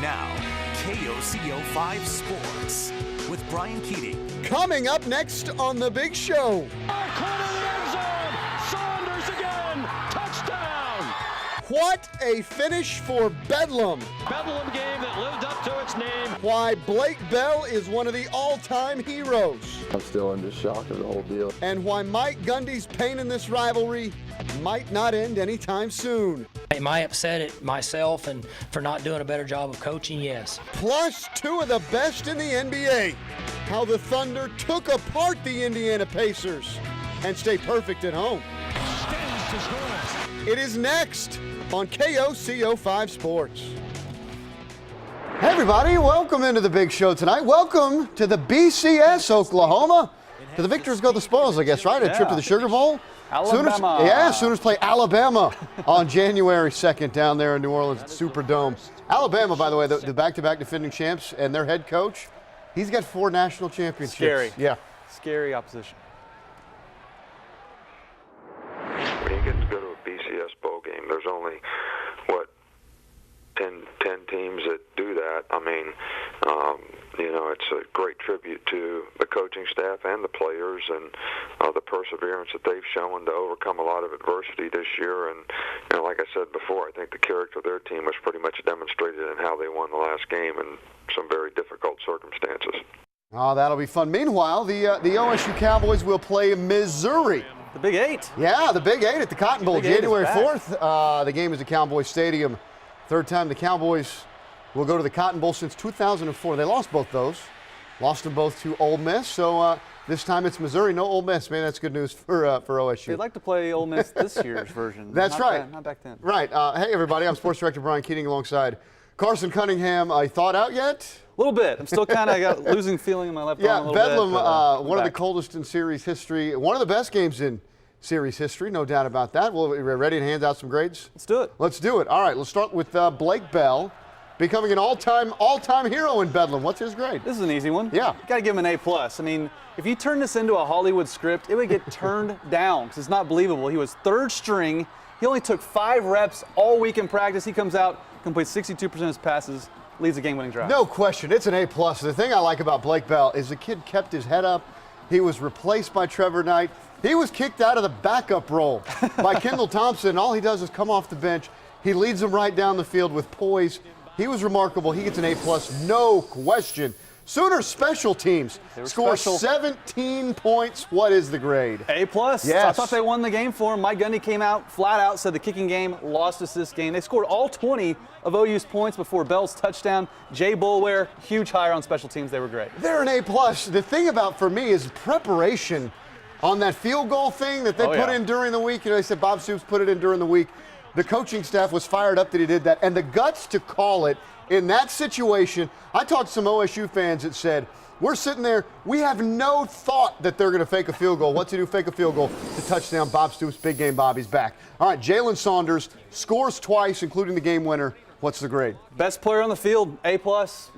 Now, KOCO 5 Sports with Brian Keating. Coming up next on The Big Show. Corner of the end zone. Saunders again. Touchdown. What a finish for Bedlam. Bedlam game that lived up to its name. Why Blake Bell is one of the all-time heroes. I'm still in just shock of the whole deal. And why Mike Gundy's pain in this rivalry might not end anytime soon. Am I upset at myself and for not doing a better job of coaching? Yes. Plus, two of the best in the NBA. How the Thunder took apart the Indiana Pacers and stay perfect at home. It is next on KOCO 5 Sports. Hey everybody, welcome into the Big Show tonight. Welcome to the BCS, Oklahoma. Do the victors go the spoils, I guess, right? A trip to the Sugar Bowl? Alabama. Sooners play Alabama on January 2nd down there in New Orleans at Superdome. Alabama, by the way, the back-to-back defending champs, and their head coach, he's got 4 national championships. Scary. Yeah. Scary opposition. When you get to go to a BCS bowl game, there's only, 10 teams that do that. I mean, it's a great tribute to the coaching staff and the players and the perseverance that they've shown to overcome a lot of adversity this year. And, like I said before, I think the character of their team was pretty much demonstrated in how they won the last game in some very difficult circumstances. Oh, that'll be fun. Meanwhile, the OSU Cowboys will play Missouri. The Big 8. Yeah, the Big 8 at the Cotton Bowl, Big 8 is January back. 4th. The game is at Cowboys Stadium. Third time the Cowboys will go to the Cotton Bowl since 2004. They lost both those. Lost them both to Ole Miss. So this time it's Missouri, no Ole Miss. Man, that's good news for OSU. They'd like to play Ole Miss this year's version. That's right. Not back then. Right. Hey, everybody. I'm Sports Director Brian Keating alongside Carson Cunningham. A thought out yet? A little bit. I'm still kind of got losing feeling in my left arm a little Bedlam, bit. But, one of the back. coldest in series history. One of the best games in series history, no doubt about that. We're ready to hand out some grades? Let's do it. Let's do it. All right, let's start with Blake Bell, becoming an all-time hero in Bedlam. What's his grade? This is an easy one. Yeah. Got to give him an A+. I mean, if you turn this into a Hollywood script, it would get turned down because it's not believable. He was third string. He only took 5 reps all week in practice. He comes out, completes 62% of his passes, leads the game-winning drive. No question. It's an A+. The thing I like about Blake Bell is the kid kept his head up. He was replaced by Trevor Knight. He was kicked out of the backup role by Kendall Thompson. All he does is come off the bench. He leads them right down the field with poise. He was remarkable. He gets an A+, no question. Sooners special teams score special. 17 points. What is the grade? A+. Yes. I thought they won the game for him. Mike Gundy came out flat out, said the kicking game lost us this game. They scored all 20 of OU's points before Bell's touchdown. Jay Boulware, huge hire on special teams. They were great. They're an A+. The thing about, for me, is preparation on that field goal thing that they put in during the week. They said Bob Stoops put it in during the week. The coaching staff was fired up that he did that. And the guts to call it in that situation. I talked to some OSU fans that said, we're sitting there, we have no thought that they're going to fake a field goal. What's he do? Fake a field goal to touchdown. Bob Stoops, big game, Bobby's back. All right, Jalen Saunders scores twice, including the game winner. What's the grade? Best player on the field, A+. You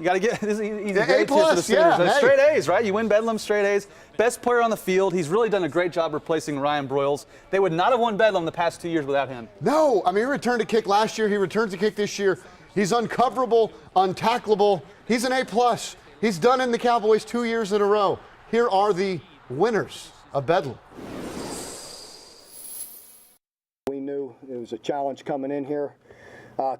got to get this is easy Yeah, grade A+, for the Sooners. yeah, That's hey. straight A's, right? You win Bedlam, straight A's. Best player on the field. He's really done a great job replacing Ryan Broyles. They would not have won Bedlam the past 2 years without him. No, I mean, he returned a kick last year. He returns a kick this year. He's uncoverable, untackleable. He's an A+. He's done in the Cowboys 2 years in a row. Here are the winners of Bedlam. We knew it was a challenge coming in here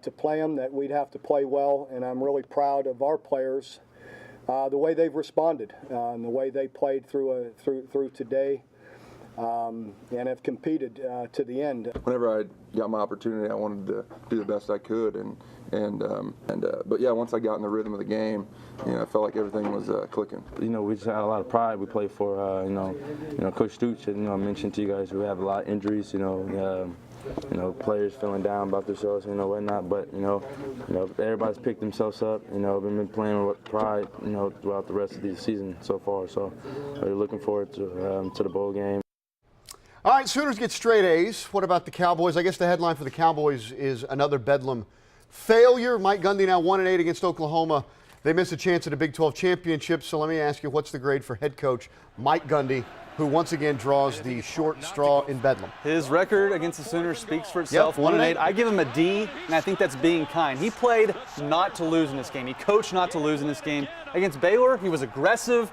to play them, that we'd have to play well, and I'm really proud of our players, the way they've responded, and the way they played through today, and have competed to the end. Whenever I got my opportunity, I wanted to do the best I could, but yeah, once I got in the rhythm of the game, I felt like everything was clicking. We just had a lot of pride. We played for, Coach Stoops. And, I mentioned to you guys we have a lot of injuries. Players feeling down about themselves, whatnot. But everybody's picked themselves up. We've been playing with pride, throughout the rest of the season so far. So we're looking forward to the bowl game. All right, Sooners get straight A's. What about the Cowboys? I guess the headline for the Cowboys is another Bedlam failure. Mike Gundy now 1-8 against Oklahoma. They miss a chance at a Big 12 championship. So let me ask you, what's the grade for head coach Mike Gundy, who once again draws the short straw in Bedlam? His record against the Sooners speaks for itself. 1-8. I give him a D, and I think that's being kind. He played not to lose in this game. He coached not to lose in this game. Against Baylor, he was aggressive,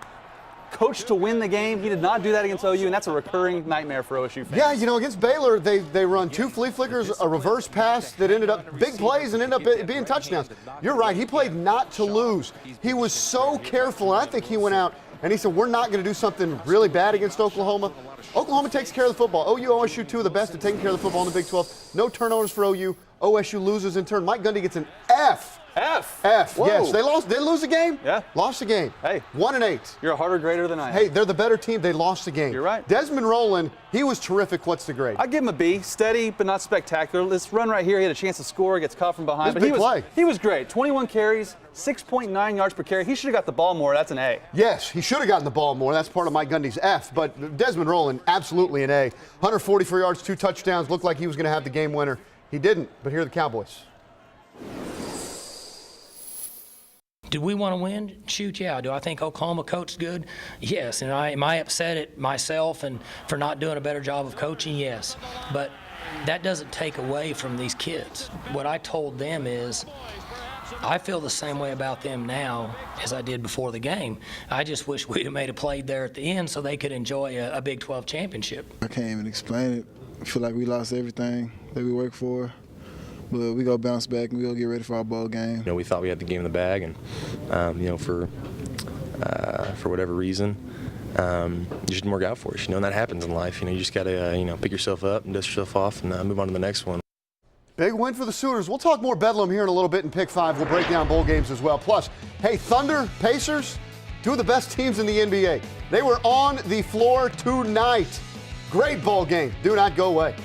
coached to win the game. He did not do that against OU, and that's a recurring nightmare for OSU fans. Yeah, you know, against Baylor, they run 2 flea flickers, a reverse pass that ended up big plays and ended up being touchdowns. You're right. He played not to lose. He was so careful, and I think he went out and he said, we're not going to do something really bad against Oklahoma. Oklahoma takes care of the football. OU, OSU, 2 of the best at taking care of the football in the Big 12. No turnovers for OU. OSU loses in turn. Mike Gundy gets an F. F. Whoa. Yes, they lost. They lose the game. Yeah, lost the game. Hey, 1-8. You're a harder grader than I am. Hey, they're the better team. They lost the game. You're right. Desmond Rowland, he was terrific. What's the grade? I give him a B. Steady, but not spectacular. This run right here, he had a chance to score. Gets caught from behind, but he was great. 21 carries, 6.9 yards per carry. He should have got the ball more. That's an A. Yes, he should have gotten the ball more. That's part of Mike Gundy's F. But Desmond Rowland, absolutely an A. 144 yards, 2 touchdowns. Looked like he was going to have the game winner. He didn't. But here are the Cowboys. Do we want to win? Shoot, yeah. Do I think Oklahoma coached good? Yes. And am I upset at myself and for not doing a better job of coaching? Yes. But that doesn't take away from these kids. What I told them is I feel the same way about them now as I did before the game. I just wish we'd have made a play there at the end so they could enjoy a Big 12 championship. I can't even explain it. I feel like we lost everything that we worked for. But we go bounce back and we go get ready for our bowl game. You know, we thought we had the game in the bag, and you know, for whatever reason, it just didn't work out for us. You know, and that happens in life. You know, you just gotta you know, pick yourself up and dust yourself off and move on to the next one. Big win for the Sooners. We'll talk more Bedlam here in a little bit in Pick 5. We'll break down bowl games as well. Plus, hey, Thunder, Pacers, 2 of the best teams in the NBA. They were on the floor tonight. Great bowl game. Do not go away.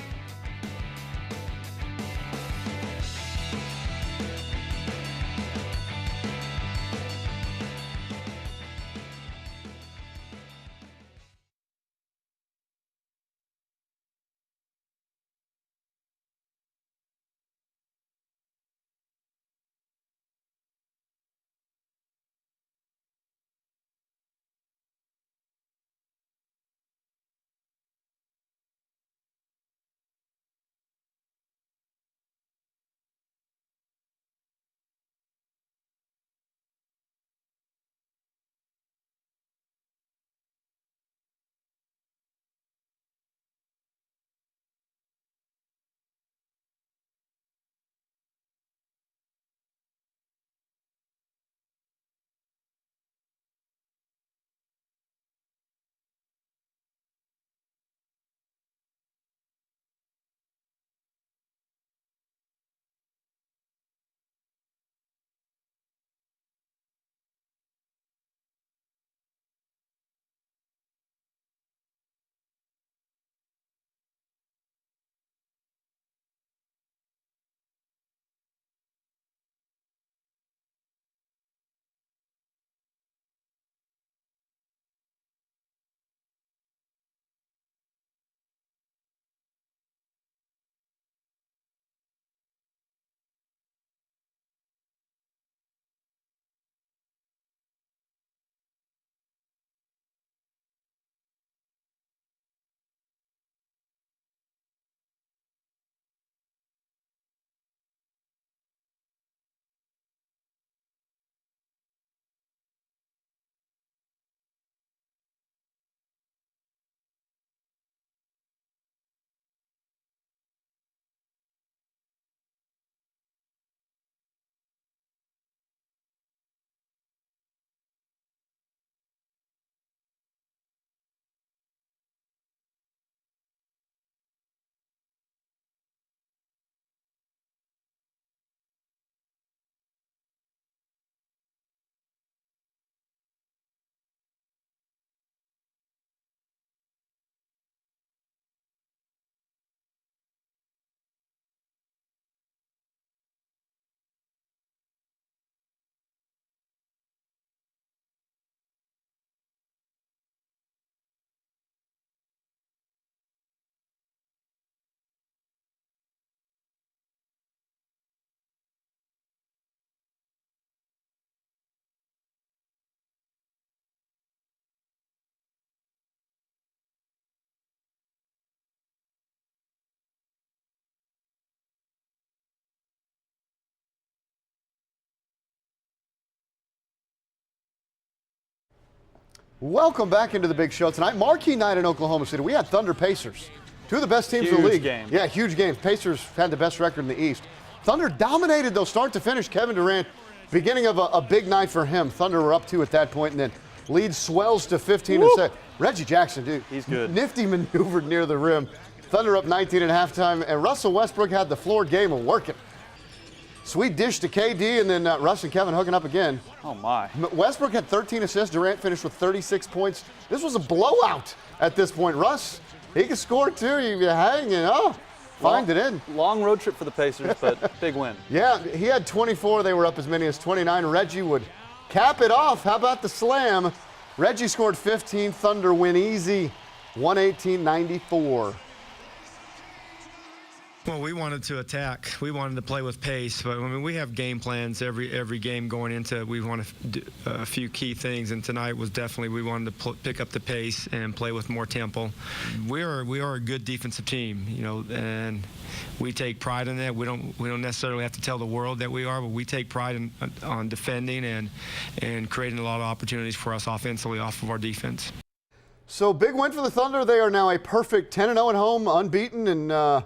Welcome back into the big show tonight. Marquee night in Oklahoma City. We had Thunder Pacers, two of the best teams in the league. Game. Yeah, huge games. Pacers had the best record in the East. Thunder dominated, though, start to finish. Kevin Durant, beginning of a big night for him. Thunder were up 2 at that point, and then lead swells to 15 and 6. Reggie Jackson, dude, he's good. Nifty maneuvered near the rim. Thunder up 19 at halftime, and Russell Westbrook had the floor game and working. Sweet dish to KD, and then Russ and Kevin hooking up again. Oh, my. Westbrook had 13 assists. Durant finished with 36 points. This was a blowout at this point. Russ, he can score too. You hang and find it in. Long road trip for the Pacers, but big win. Yeah, he had 24. They were up as many as 29. Reggie would cap it off. How about the slam? Reggie scored 15. Thunder win easy, 118-94. Well, we wanted to attack. We wanted to play with pace, but I mean, we have game plans every game going into. We want to do a few key things, and tonight was definitely we wanted to pick up the pace and play with more tempo. We are a good defensive team, you know, and we take pride in that. We don't necessarily have to tell the world that we are, but we take pride on defending and creating a lot of opportunities for us offensively off of our defense. So big win for the Thunder. They are now a perfect 10-0 at home, unbeaten, and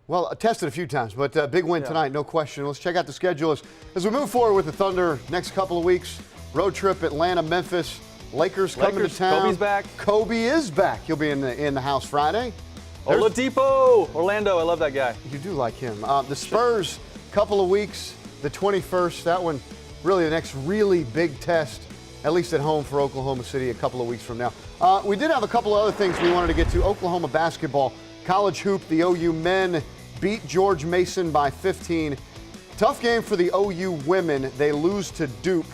well, tested a few times, but big win tonight, no question. Let's check out the schedule as we move forward with the Thunder next couple of weeks. Road trip, Atlanta, Memphis. Lakers coming to town. Kobe's back. Kobe is back. He'll be in the house Friday. Oladipo, Orlando, I love that guy. You do like him. The Spurs, couple of weeks, the 21st. That one, really the next really big test, at least at home for Oklahoma City a couple of weeks from now. We did have a couple of other things we wanted to get to. Oklahoma basketball. College hoop, the OU men beat George Mason by 15. Tough game for the OU women. They lose to Duke.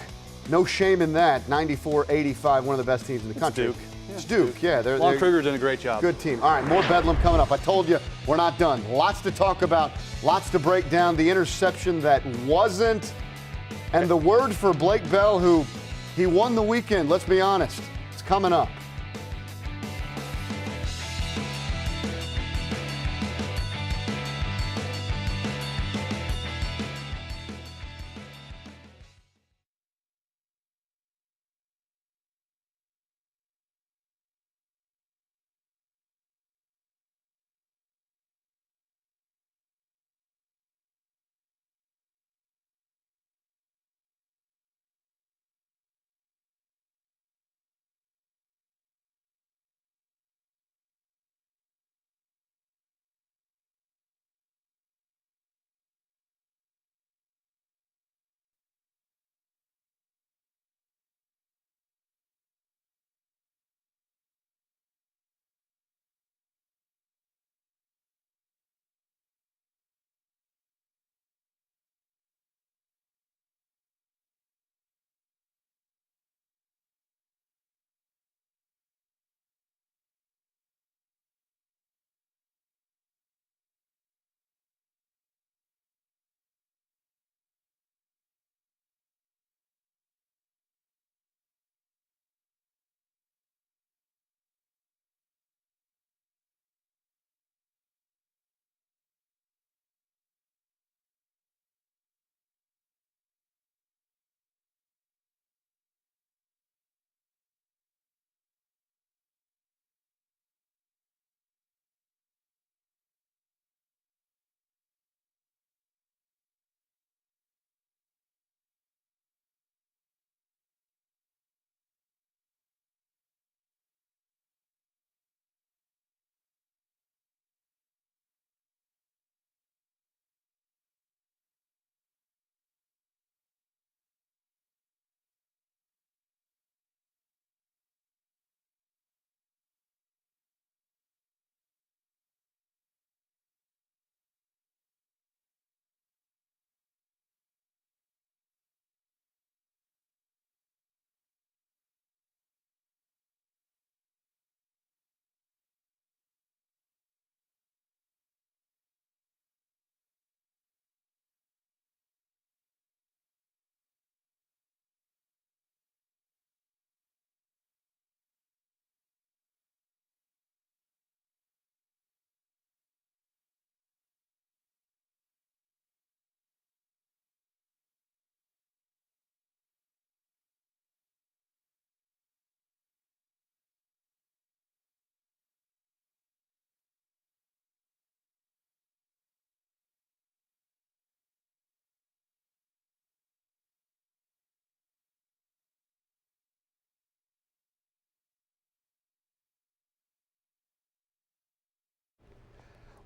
No shame in that. 94-85, one of the best teams in the country. Duke. It's Duke, yeah. Lon Kruger's doing a great job. Good team. All right, more Bedlam coming up. I told you, we're not done. Lots to talk about, lots to break down. The interception that wasn't, and the word for Blake Bell, who he won the weekend, let's be honest. It's coming up.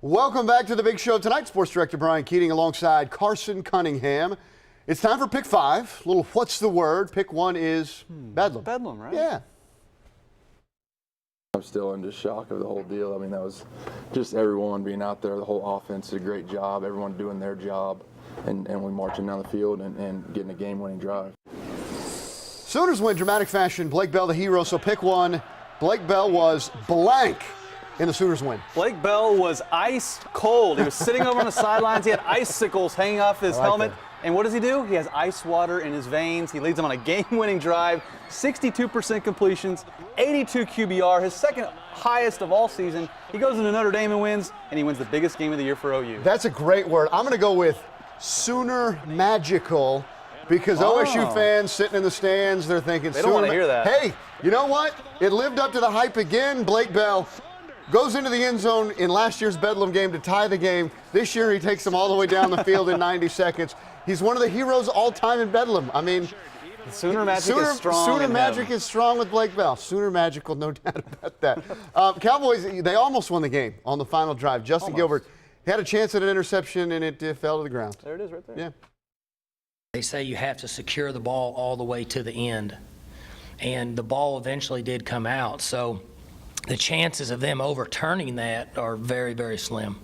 Welcome back to the Big Show tonight. Sports Director Brian Keating alongside Carson Cunningham. It's time for Pick 5. Little what's the word? Pick 1 is Bedlam. Bedlam, right? Yeah. I'm still in just shock of the whole deal. I mean, that was just everyone being out there. The whole offense did a great job. Everyone doing their job. And we marching down the field and getting a game-winning drive. Sooners win dramatic fashion. Blake Bell the hero. So pick 1. Blake Bell was blank in the Sooners win. Blake Bell was ice cold. He was sitting over on the sidelines. He had icicles hanging off his helmet. that. And what does he do? He has ice water in his veins. He leads them on a game-winning drive, 62% completions, 82 QBR, his second highest of all season. He goes into Notre Dame and wins, and he wins the biggest game of the year for OU. That's a great word. I'm going to go with Sooner magical, because OSU fans sitting in the stands, they're thinking, they don't want to hear that. Hey, you know what? It lived up to the hype again. Blake Bell goes into the end zone in last year's Bedlam game to tie the game. This year he takes them all the way down the field in 90 seconds. He's one of the heroes all time in Bedlam. I mean, Sooner magic is strong. Sooner magic is strong with Blake Bell. Sooner magical, no doubt about that. Cowboys, they almost won the game on the final drive. Justin Gilbert had a chance at an interception, and it fell to the ground. There it is right there. Yeah. They say you have to secure the ball all the way to the end, and the ball eventually did come out. So the chances of them overturning that are very, very slim.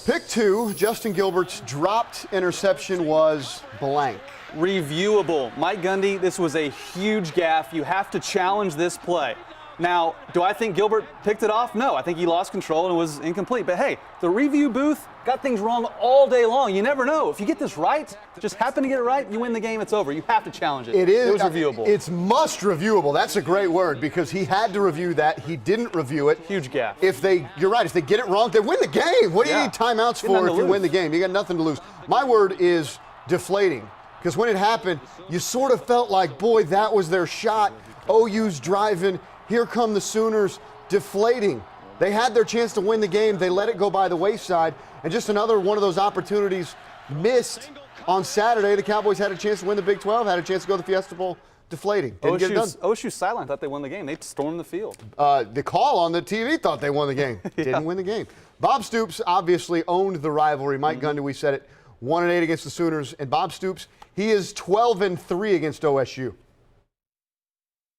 Pick 2, Justin Gilbert's dropped interception was blank. Reviewable. Mike Gundy, this was a huge gaffe. You have to challenge this play. Now, do I think Gilbert picked it off? No, I think he lost control and it was incomplete. But hey, the review booth got things wrong all day long. You never know. If you get this right, just happen to get it right, you win the game, it's over. You have to challenge it. It was reviewable. It's must reviewable. That's a great word, because he had to review that. He didn't review it. Huge gaffe. You're right, if they get it wrong, they win the game. What do you need timeouts for if you win the game? You got nothing to lose. My word is deflating, because when it happened, you sort of felt like, boy, that was their shot. OU's driving. Here come the Sooners, deflating. They had their chance to win the game. They let it go by the wayside. And just another one of those opportunities missed on Saturday. The Cowboys had a chance to win the Big 12, had a chance to go to the Fiesta Bowl, deflating. Didn't get it done. OSU's sideline thought they won the game. They stormed the field. The call on the TV thought they won the game. Didn't win the game. Bob Stoops obviously owned the rivalry. Mike Gundy, we said it, 1-8 against the Sooners. And Bob Stoops, he is 12-3 against OSU.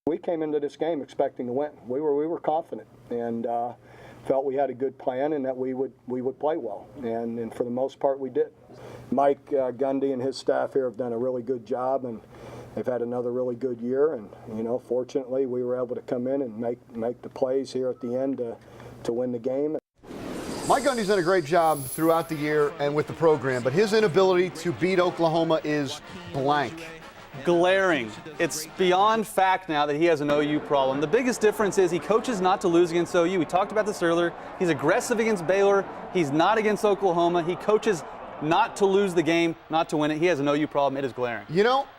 We came into this game expecting to win. We were confident and felt we had a good plan and that we would play well. And for the most part, we did. Mike Gundy and his staff here have done a really good job, and they've had another really good year. And fortunately, we were able to come in and make the plays here at the end to win the game. Mike Gundy's done a great job throughout the year and with the program, but his inability to beat Oklahoma is blank. Glaring. It's beyond fact now that he has an OU problem. The biggest difference is he coaches not to lose against OU. We talked about this earlier. He's aggressive against Baylor. He's not against Oklahoma. He coaches not to lose the game, not to win it. He has an OU problem. It is glaring.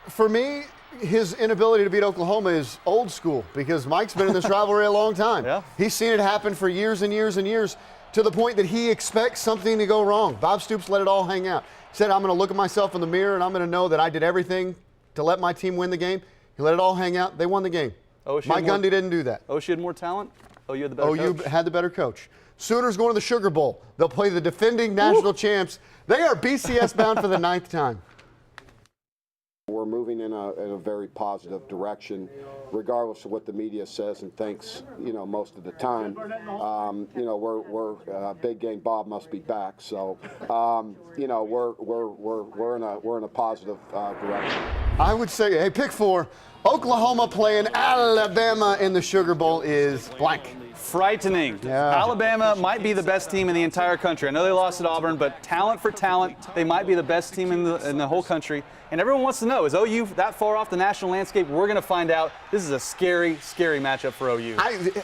For me, his inability to beat Oklahoma is old school, because Mike's been in this rivalry a long time. Yeah. He's seen it happen for years and years and years, to the point that he expects something to go wrong. Bob Stoops let it all hang out. He said, I'm going to look at myself in the mirror and I'm going to know that I did everything to let my team win the game. He let it all hang out. They won the game. Mike Gundy didn't do that. OSU had more talent. OU had the better coach. OU had the better coach. Sooners going to the Sugar Bowl. They'll play the defending national champs. They are BCS bound for the 9th time. We're moving in a very positive direction, regardless of what the media says and thinks. Most of the time, we're big game. Bob must be back. So, we're in a positive direction. I would say, hey, pick 4. Oklahoma playing Alabama in the Sugar Bowl is blank. Frightening. Yeah. Alabama might be the best team in the entire country. I know they lost at Auburn, but talent for talent, they might be the best team in the whole country. And everyone wants to know, is OU that far off the national landscape? We're going to find out. This is a scary, scary matchup for OU.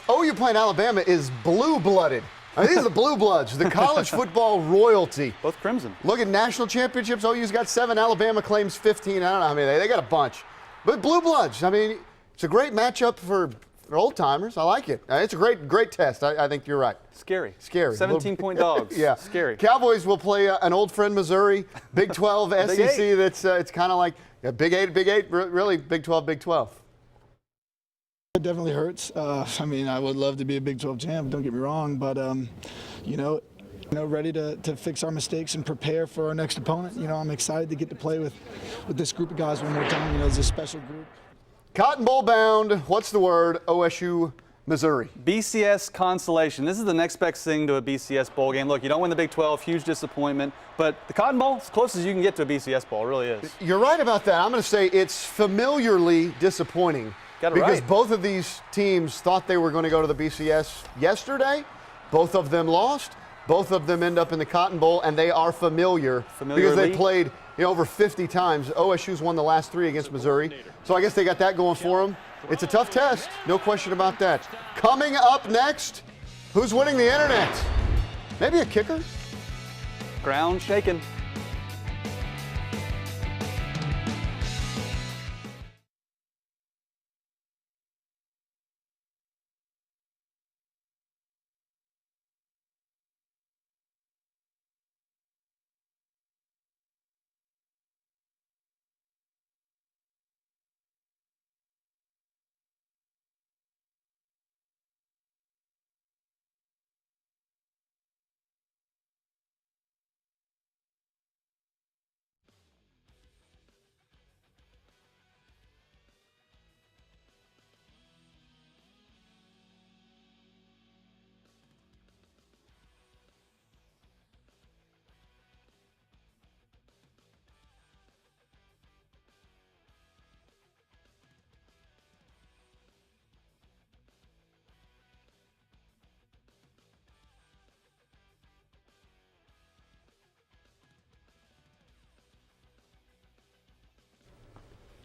OU playing Alabama is blue-blooded. These are the Blue Bloods, the college football royalty. Both crimson. Look at national championships. OU's got 7. Alabama claims 15. I don't know how many. They got a bunch. But Blue Bloods, it's a great matchup for old timers. I like it. It's a great test. I think you're right. Scary. 17-point dogs. Yeah. Scary. Cowboys will play an old friend, Missouri. Big 12 SEC. That's it's kind of like Big 8, really Big 12, Big 12. It definitely hurts. I would love to be a Big 12 champ, don't get me wrong, but Ready to fix our mistakes and prepare for our next opponent. I'm excited to get to play with this group of guys one more time. It's a special group. Cotton Bowl bound, what's the word? OSU, Missouri. BCS consolation. This is the next best thing to a BCS bowl game. Look, you don't win the Big 12, huge disappointment, but the Cotton Bowl is as close as you can get to a BCS bowl. It really is. You're right about that. I'm going to say it's familiarly disappointing because both of these teams thought they were going to go to the BCS yesterday. Both of them lost. Both of them end up in the Cotton Bowl, and they are familiar because they played over 50 times. OSU's won the last 3 against Missouri, so I guess they got that going for them. It's a tough test, no question about that. Coming up next, who's winning the internet? Maybe a kicker? Ground shaking.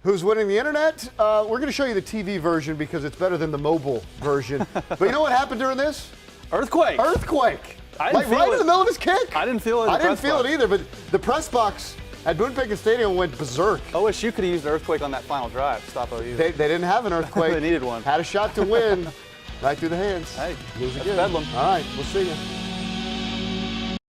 Who's winning the internet? We're going to show you the TV version because it's better than the mobile version. But you know what happened during this? Earthquake. Earthquake. I didn't feel right it. in the middle of his kick. I didn't feel it. I didn't feel it either, but the press box at Boone Pickens Stadium went berserk. OSU could have used an earthquake on that final drive to stop OU. They didn't have an earthquake. They needed one. Had a shot to win. Right through the hands. Hey, lose that's again. Bedlam. All right, we'll see you.